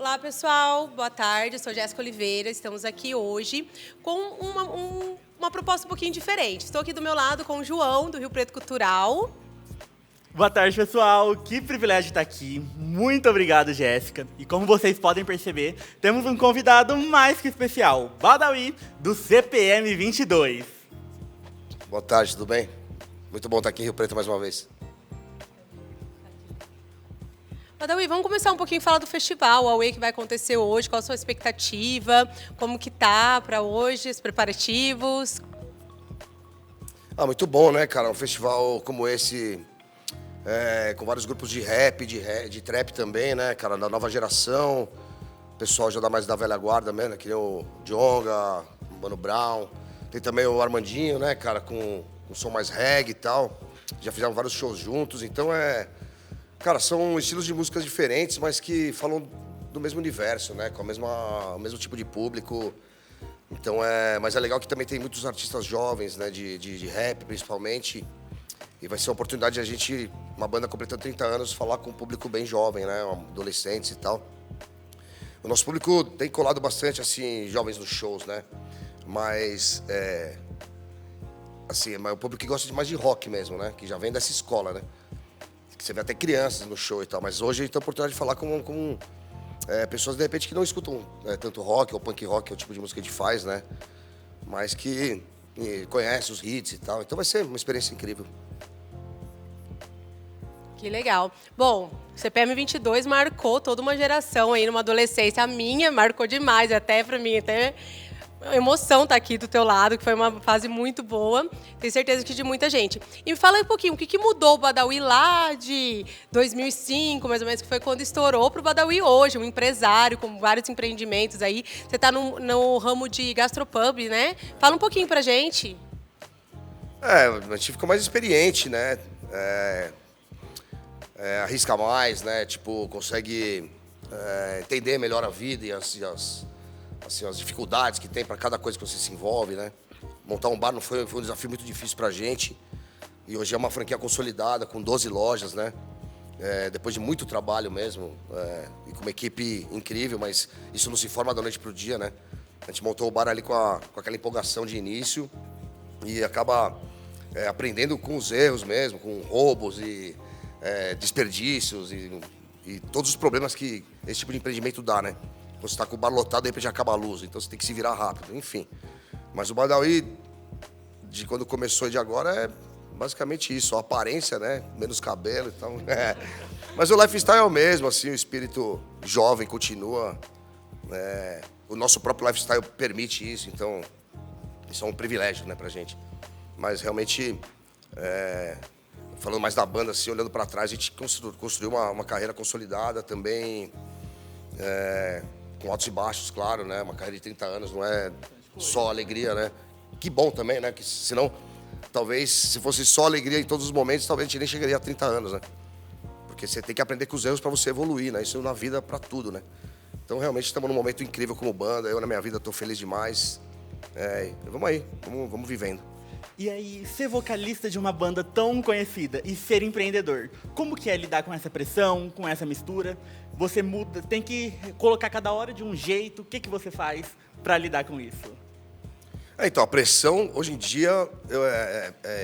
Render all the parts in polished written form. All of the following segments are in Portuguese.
Olá, pessoal. Boa tarde. Eu sou Jéssica Oliveira. Estamos aqui hoje com uma proposta um pouquinho diferente. Estou aqui do meu lado com o João, do Rio Preto Cultural. Boa tarde, pessoal. Que privilégio estar aqui. Muito obrigado, Jéssica. E como vocês podem perceber, temos um convidado mais que especial, Badawi, do CPM 22. Boa tarde, tudo bem? Muito bom estar aqui em Rio Preto mais uma vez. Badawi, vamos começar um pouquinho a falar do festival, o Away que vai acontecer hoje, qual a sua expectativa, como que tá para hoje, os preparativos. Muito bom, né, cara? Um festival como esse, com vários grupos de rap, de trap também, né, cara? Da nova geração, o pessoal já dá mais da velha guarda mesmo, né? Que nem o Djonga, o Mano Brown. Tem também o Armandinho, né, cara, com som mais reggae e tal. Já fizeram vários shows juntos, então Cara, são estilos de músicas diferentes, mas que falam do mesmo universo, né? Com o mesmo tipo de público. Então mas é legal que também tem muitos artistas jovens, né? De rap, principalmente. E vai ser uma oportunidade de a gente, uma banda completando 30 anos, falar com um público bem jovem, né? Adolescentes e tal. O nosso público tem colado bastante, assim, jovens nos shows, né? Mas, assim, é o público que gosta mais de rock mesmo, né? Que já vem dessa escola, né? Você vê até crianças no show e tal, mas hoje a gente tem a oportunidade de falar com pessoas, de repente, que não escutam tanto rock ou punk rock, que é o tipo de música que a gente faz, né? Mas que conhecem os hits e tal. Então vai ser uma experiência incrível. Que legal. Bom, o CPM 22 marcou toda uma geração aí numa adolescência. A minha marcou demais, até para mim, até emoção estar aqui do teu lado, que foi uma fase muito boa. Tenho certeza que de muita gente. E me fala um pouquinho, o que mudou o Badawi lá de 2005, mais ou menos, que foi quando estourou para o Badawi hoje, um empresário com vários empreendimentos aí. Você está no ramo de gastropub, né? Fala um pouquinho pra gente. A gente ficou mais experiente, né? Arrisca mais, né? Tipo, consegue entender melhor a vida e as dificuldades que tem para cada coisa que você se envolve, né? Montar um bar não foi um desafio muito difícil pra gente. E hoje é uma franquia consolidada, com 12 lojas, né? Depois de muito trabalho mesmo, e com uma equipe incrível, mas isso não se forma da noite pro dia, né? A gente montou o bar ali com aquela empolgação de início e acaba aprendendo com os erros mesmo, com roubos e desperdícios e todos os problemas que esse tipo de empreendimento dá, né? Você está com o bar lotado, de repente acaba a luz, então você tem que se virar rápido, enfim. Mas o Badawi, de quando começou e de agora, é basicamente isso, a aparência, né? Menos cabelo e tal. Mas o lifestyle é o mesmo, assim, o espírito jovem continua. O nosso próprio lifestyle permite isso, então isso é um privilégio, né, pra gente. Mas realmente, falando mais da banda, assim, olhando para trás, a gente construiu uma carreira consolidada também, com altos e baixos, claro, né? Uma carreira de 30 anos não é só alegria, né? Que bom também, né? Que senão, talvez, se fosse só alegria em todos os momentos, talvez a gente nem chegaria a 30 anos, né? Porque você tem que aprender com os erros para você evoluir, né? Isso na vida para tudo, né? Então, realmente, estamos num momento incrível como banda. Eu, na minha vida, estou feliz demais. Vamos aí, vamos vivendo. E aí, ser vocalista de uma banda tão conhecida e ser empreendedor, como que é lidar com essa pressão, com essa mistura? Você muda, tem que colocar cada hora de um jeito. O que você faz para lidar com isso? Então, a pressão, hoje em dia,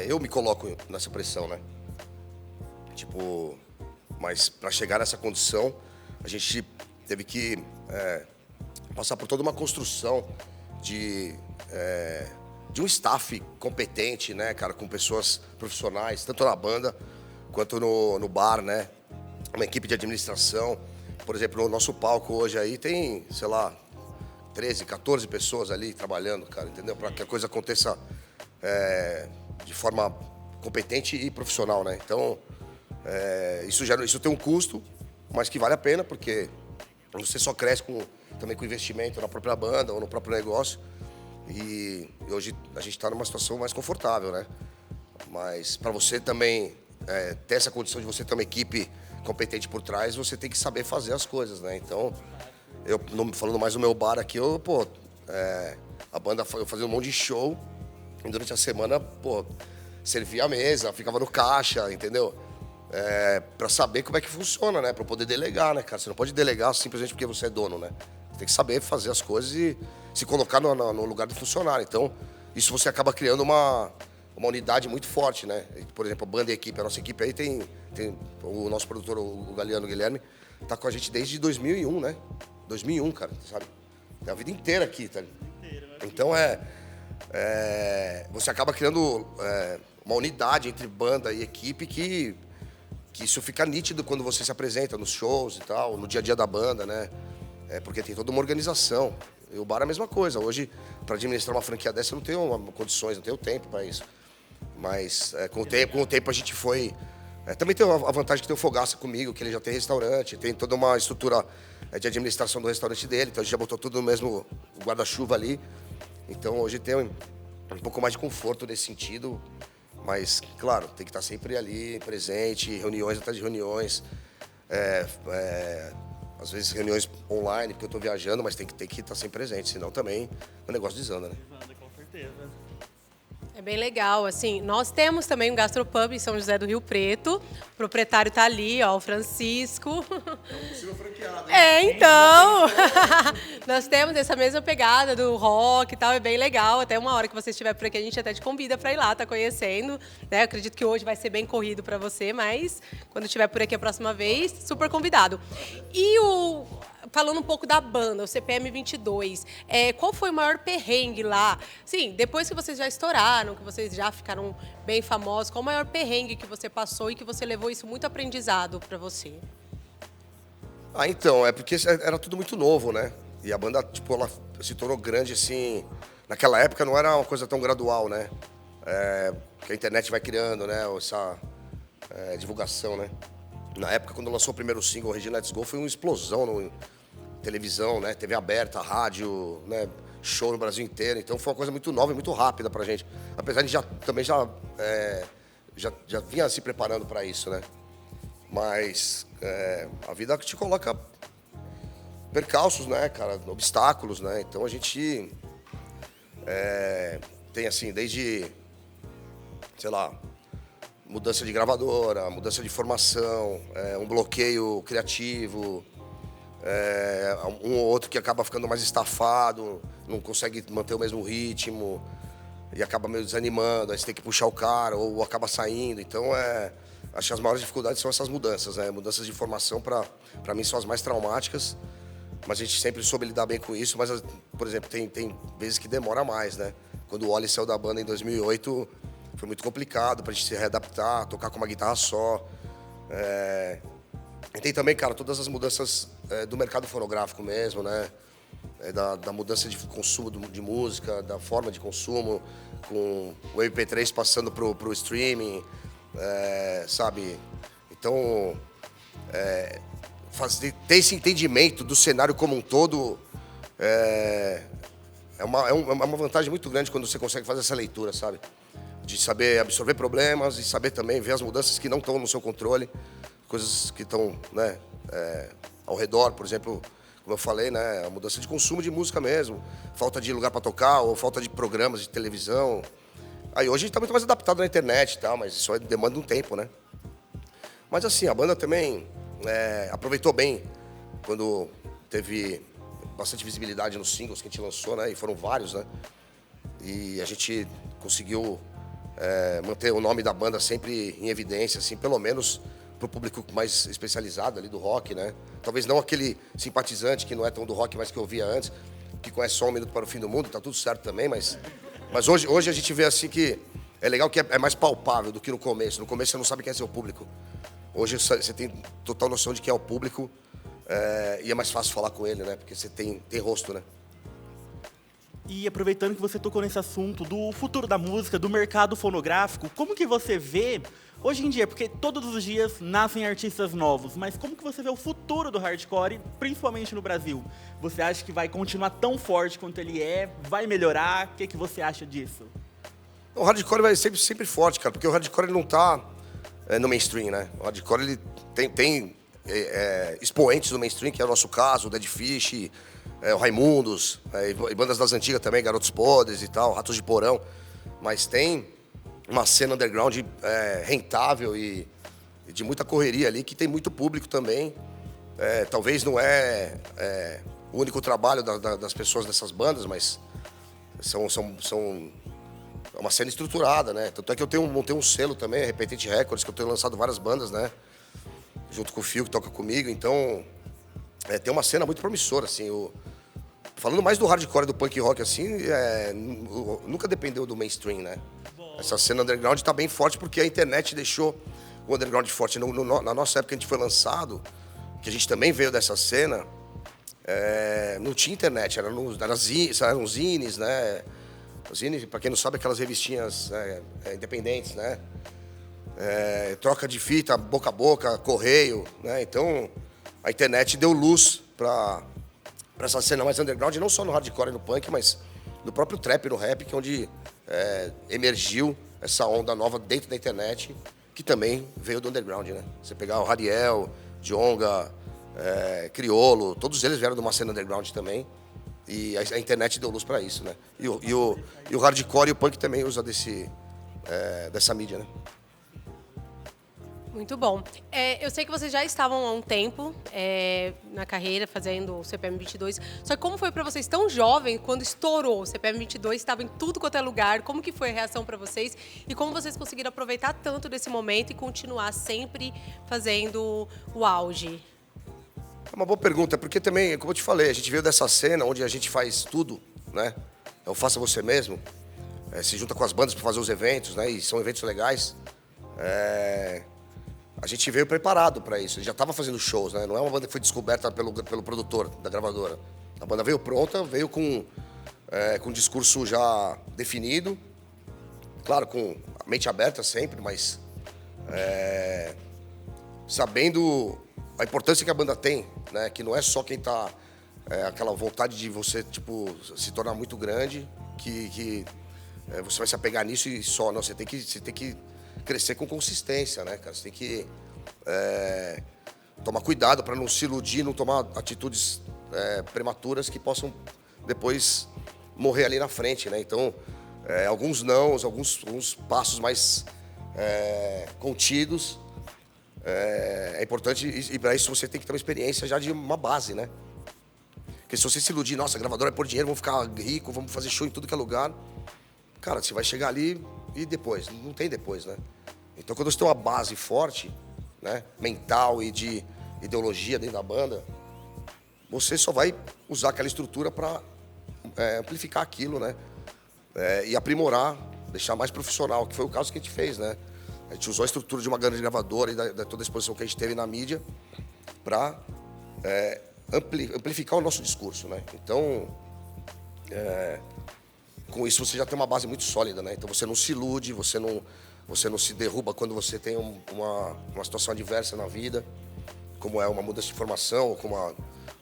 eu me coloco nessa pressão, né? Tipo, mas para chegar nessa condição, a gente teve que passar por toda uma construção de um staff competente, né, cara, com pessoas profissionais, tanto na banda quanto no bar, né? Uma equipe de administração. Por exemplo, no nosso palco hoje aí tem, sei lá, 13, 14 pessoas ali trabalhando, cara, entendeu? Para que a coisa aconteça de forma competente e profissional, né? Então, isso tem um custo, mas que vale a pena, porque você só cresce também com investimento na própria banda ou no próprio negócio. E hoje a gente está numa situação mais confortável, né? Mas para você também ter essa condição de você ter uma equipe competente por trás, você tem que saber fazer as coisas, né? Então, falando mais do meu bar aqui, a banda, eu fazia um monte de show e durante a semana, servia a mesa, ficava no caixa, entendeu? Para saber como é que funciona, né? Para poder delegar, né, cara? Você não pode delegar simplesmente porque você é dono, né? Você tem que saber fazer as coisas e se colocar no lugar do funcionário. Então, isso você acaba criando uma unidade muito forte, né? Por exemplo, a banda e a equipe. A nossa equipe aí tem o nosso produtor, o Galeano Guilherme, tá com a gente desde 2001, né? 2001, cara, sabe? É a vida inteira aqui, tá? Então, você acaba criando uma unidade entre banda e equipe que isso fica nítido quando você se apresenta nos shows e tal, no dia a dia da banda, né? Porque tem toda uma organização. E o bar é a mesma coisa. Hoje, para administrar uma franquia dessa, eu não tenho condições, não tenho tempo para isso. Mas com o tempo a gente foi... também tem a vantagem que tem o Fogaça comigo, que ele já tem restaurante, tem toda uma estrutura de administração do restaurante dele, então a gente já botou tudo no mesmo guarda-chuva ali. Então hoje tem um pouco mais de conforto nesse sentido. Mas, claro, tem que estar sempre ali, presente, reuniões atrás de reuniões. Às vezes reuniões online, porque eu estou viajando, mas tem que estar sempre presente, senão também o negócio desanda, né? Desanda, com certeza. É bem legal, assim, nós temos também um gastropub em São José do Rio Preto, o proprietário tá ali, ó, o Francisco. É um possível franqueado, hein? Então, nós temos essa mesma pegada do rock e tal, é bem legal, até uma hora que você estiver por aqui, a gente até te convida para ir lá, tá conhecendo, né, eu acredito que hoje vai ser bem corrido para você, mas quando estiver por aqui a próxima vez, super convidado. E falando um pouco da banda, o CPM 22, qual foi o maior perrengue lá? Sim, depois que vocês já estouraram, que vocês já ficaram bem famosos, qual o maior perrengue que você passou e que você levou isso muito aprendizado para você? Então, é porque era tudo muito novo, né? E a banda, tipo, ela se tornou grande, assim... Naquela época não era uma coisa tão gradual, né? Que a internet vai criando, né? Essa divulgação, né? Na época, quando lançou o primeiro single, Regina Let's Go, foi uma explosão no televisão, né? TV aberta, rádio, né? Show no Brasil inteiro. Então foi uma coisa muito nova e muito rápida pra gente. Apesar de também já vinha se preparando para isso, né? Mas a vida te coloca percalços, né, cara? Obstáculos, né? Então a gente tem, assim, desde, sei lá, mudança de gravadora, mudança de formação, um bloqueio criativo, um ou outro que acaba ficando mais estafado, não consegue manter o mesmo ritmo e acaba meio desanimando, aí você tem que puxar o cara ou acaba saindo. Então, acho que as maiores dificuldades são essas mudanças, né? Mudanças de formação, para mim, são as mais traumáticas, mas a gente sempre soube lidar bem com isso. Mas, por exemplo, tem vezes que demora mais, né? Quando o Oli saiu da banda em 2008, foi muito complicado pra gente se readaptar, tocar com uma guitarra só. E tem também, cara, todas as mudanças do mercado fonográfico mesmo, né? Da mudança de consumo de música, da forma de consumo, com o MP3 passando pro streaming, sabe? Então, ter esse entendimento do cenário como um todo é uma vantagem muito grande quando você consegue fazer essa leitura, sabe? De saber absorver problemas e saber também ver as mudanças que não estão no seu controle, coisas que estão, né, ao redor, por exemplo, como eu falei, né, a mudança de consumo de música mesmo, falta de lugar para tocar ou falta de programas de televisão. Aí hoje a gente está muito mais adaptado na internet e tal, mas isso demanda um tempo, né? Mas assim, a banda também aproveitou bem quando teve bastante visibilidade nos singles que a gente lançou, né? E foram vários, né? E a gente conseguiu manter o nome da banda sempre em evidência, assim, pelo menos pro público mais especializado ali do rock, né? Talvez não aquele simpatizante que não é tão do rock, mas que eu ouvia antes, que conhece só Um Minuto para o Fim do Mundo, tá tudo certo também, mas hoje a gente vê assim que é legal que é mais palpável do que no começo. No começo você não sabe quem é seu público. Hoje você tem total noção de quem é o público e é mais fácil falar com ele, né? Porque você tem rosto, né? E aproveitando que você tocou nesse assunto do futuro da música, do mercado fonográfico, como que você vê hoje em dia, porque todos os dias nascem artistas novos, mas como que você vê o futuro do hardcore, principalmente no Brasil? Você acha que vai continuar tão forte quanto ele vai melhorar? O que você acha disso? O hardcore vai ser sempre forte, cara, porque o hardcore ele não tá no mainstream, né? O hardcore ele tem expoentes no mainstream, que é o nosso caso, o Dead Fish, o Raimundos, e bandas das antigas também, Garotos Podres e tal, Ratos de Porão. Mas tem uma cena underground rentável e de muita correria ali, que tem muito público também. Talvez não é o único trabalho das pessoas dessas bandas, mas são uma cena estruturada, né? Tanto é que eu montei um selo também, Repetente Records, que eu tenho lançado várias bandas, né? Junto com o Fio, que toca comigo. Então, tem uma cena muito promissora, assim. Falando mais do hardcore e do punk rock, assim, nunca dependeu do mainstream, né? Essa cena underground tá bem forte porque a internet deixou o underground forte. Na nossa época, a gente foi lançado, que a gente também veio dessa cena, não tinha internet, eram zines, né? Zine, para quem não sabe, aquelas revistinhas independentes, né? Troca de fita, boca a boca, correio, né? Então, a internet deu luz para essa cena mais underground, não só no hardcore e no punk, mas no próprio trap e no rap, que é onde emergiu essa onda nova dentro da internet, que também veio do underground, né? Você pegar o Rariel, Djonga, Criolo, todos eles vieram de uma cena underground também. E a internet deu luz para isso, né? E o hardcore e o punk também usa dessa mídia, né? Muito bom. Eu sei que vocês já estavam há um tempo na carreira fazendo o CPM 22. Só que como foi para vocês tão jovem quando estourou o CPM 22, estava em tudo quanto é lugar? Como que foi a reação para vocês? E como vocês conseguiram aproveitar tanto desse momento e continuar sempre fazendo o auge? É uma boa pergunta, porque também, como eu te falei, a gente veio dessa cena onde a gente faz tudo, né? É o faça você mesmo. Se junta com as bandas para fazer os eventos, né? E são eventos legais. A gente veio preparado para isso. A gente já estava fazendo shows, né? Não é uma banda que foi descoberta pelo produtor da gravadora. A banda veio pronta, veio com um discurso já definido. Claro, com a mente aberta sempre, mas sabendo a importância que a banda tem, né? Que não é só quem tá aquela vontade de você tipo se tornar muito grande, que você vai se apegar nisso e só, não, você tem que crescer com consistência, né, cara? Você tem que tomar cuidado para não se iludir, não tomar atitudes prematuras que possam depois morrer ali na frente, né? Então, alguns nãos, alguns passos mais contidos. É importante, e para isso você tem que ter uma experiência já de uma base, né? Porque se você se iludir, nossa, a gravadora é por dinheiro, vamos ficar rico, vamos fazer show em tudo que é lugar. Cara, você vai chegar ali e depois, não tem depois, né? Então quando você tem uma base forte, né, mental e de ideologia dentro da banda, você só vai usar aquela estrutura para amplificar aquilo, né? E aprimorar, deixar mais profissional, que foi o caso que a gente fez, né? A gente usou a estrutura de uma grande gravadora e da toda a exposição que a gente teve na mídia para amplificar o nosso discurso, né? Então, com isso você já tem uma base muito sólida, né? Então você não se ilude, você não se derruba quando você tem uma situação adversa na vida, como é uma mudança de formação,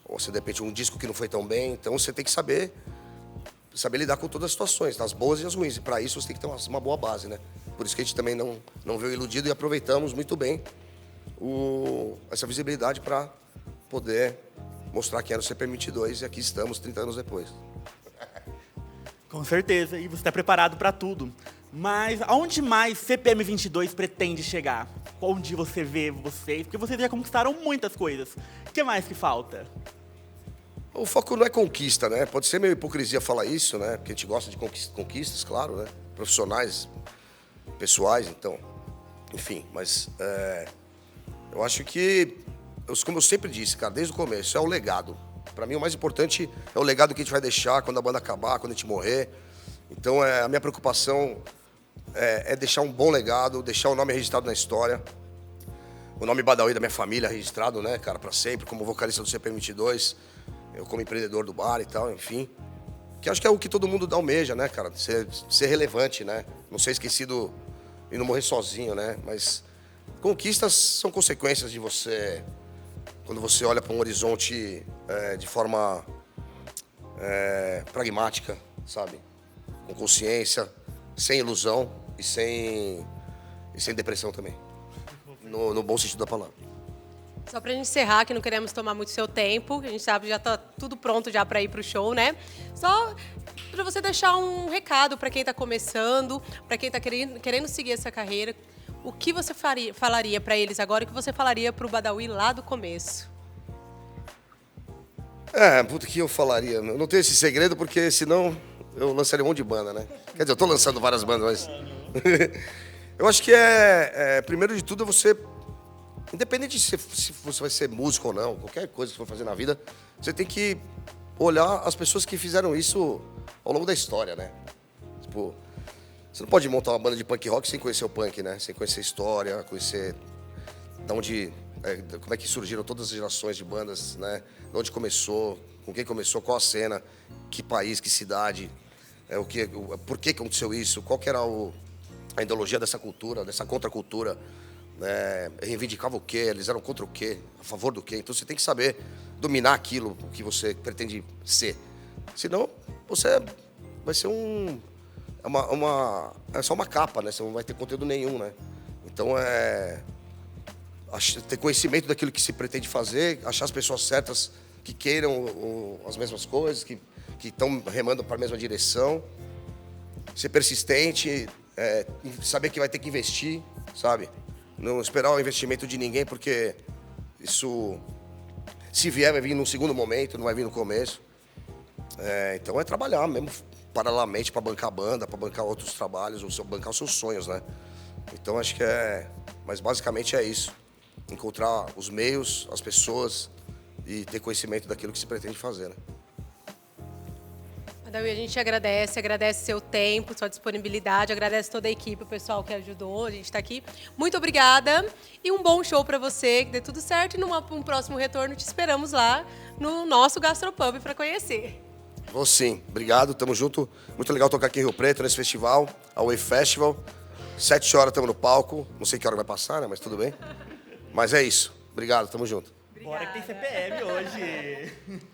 ou você de repente um disco que não foi tão bem. Então você tem que saber lidar com todas as situações, as boas e as ruins. E para isso você tem que ter uma boa base, né? Por isso que a gente também não veio iludido e aproveitamos muito bem essa visibilidade para poder mostrar que era o CPM 22 e aqui estamos 30 anos depois. Com certeza, e você está preparado para tudo. Mas aonde mais CPM 22 pretende chegar? Onde você vê vocês? Porque vocês já conquistaram muitas coisas. O que mais que falta? O foco não é conquista, né? Pode ser meio hipocrisia falar isso, né? Porque a gente gosta de conquistas, claro, né? Profissionais, pessoais, então, enfim. Mas eu acho que, como eu sempre disse, cara, desde o começo, é o legado. Para mim, o mais importante é o legado que a gente vai deixar quando a banda acabar, quando a gente morrer. Então, a minha preocupação é deixar um bom legado, deixar o nome registrado na história. O nome Badawi da minha família registrado, né, cara, para sempre, como vocalista do CPM 22, eu como empreendedor do bar e tal, enfim. Que acho que é o que todo mundo almeja, né, cara, ser relevante, né, não ser esquecido e não morrer sozinho, né, mas conquistas são consequências de você, quando você olha para um horizonte de forma pragmática, sabe, com consciência, sem ilusão e sem depressão também, no bom sentido da palavra. Só pra gente encerrar, que não queremos tomar muito seu tempo, a gente sabe que já tá tudo pronto já para ir pro show, né? Só para você deixar um recado para quem tá começando, para quem tá querendo seguir essa carreira, o que você falaria para eles agora, o que você falaria para o Badawi lá do começo? Puta, que eu falaria? Eu não tenho esse segredo, porque senão eu lançaria um monte de banda, né? Quer dizer, eu tô lançando várias bandas, mas... Eu acho que primeiro de tudo, você... Independente de se você vai ser músico ou não, qualquer coisa que você for fazer na vida, você tem que olhar as pessoas que fizeram isso ao longo da história, né? Tipo, você não pode montar uma banda de punk rock sem conhecer o punk, né? Sem conhecer a história, conhecer de onde... como é que surgiram todas as gerações de bandas, né? De onde começou, com quem começou, qual a cena, que país, que cidade, por que aconteceu isso, qual que era a ideologia dessa cultura, dessa contracultura, né? Reivindicava o quê, eles eram contra o quê, a favor do quê. Então você tem que saber dominar aquilo que você pretende ser. Senão, você vai ser é só uma capa, né? Você não vai ter conteúdo nenhum, né? Então ter conhecimento daquilo que se pretende fazer, achar as pessoas certas que queiram as mesmas coisas, que estão remando para a mesma direção, ser persistente, saber que vai ter que investir, sabe? Não esperar o investimento de ninguém, porque isso, se vier, vai vir num segundo momento, não vai vir no começo. Então é trabalhar mesmo, paralelamente, para bancar a banda, para bancar outros trabalhos, ou bancar os seus sonhos, né? Então acho que mas basicamente é isso. Encontrar os meios, as pessoas e ter conhecimento daquilo que se pretende fazer, né? Badawi, a gente agradece seu tempo, sua disponibilidade, agradece toda a equipe, o pessoal que ajudou, a gente está aqui. Muito obrigada e um bom show para você, que dê tudo certo, e num próximo retorno te esperamos lá no nosso Gastropub para conhecer. Vou sim, obrigado, tamo junto. Muito legal tocar aqui em Rio Preto, nesse festival, a Wave Festival. 7 horas estamos no palco, não sei que hora vai passar, né, mas tudo bem. Mas é isso, obrigado, tamo junto. Bora que tem CPM hoje.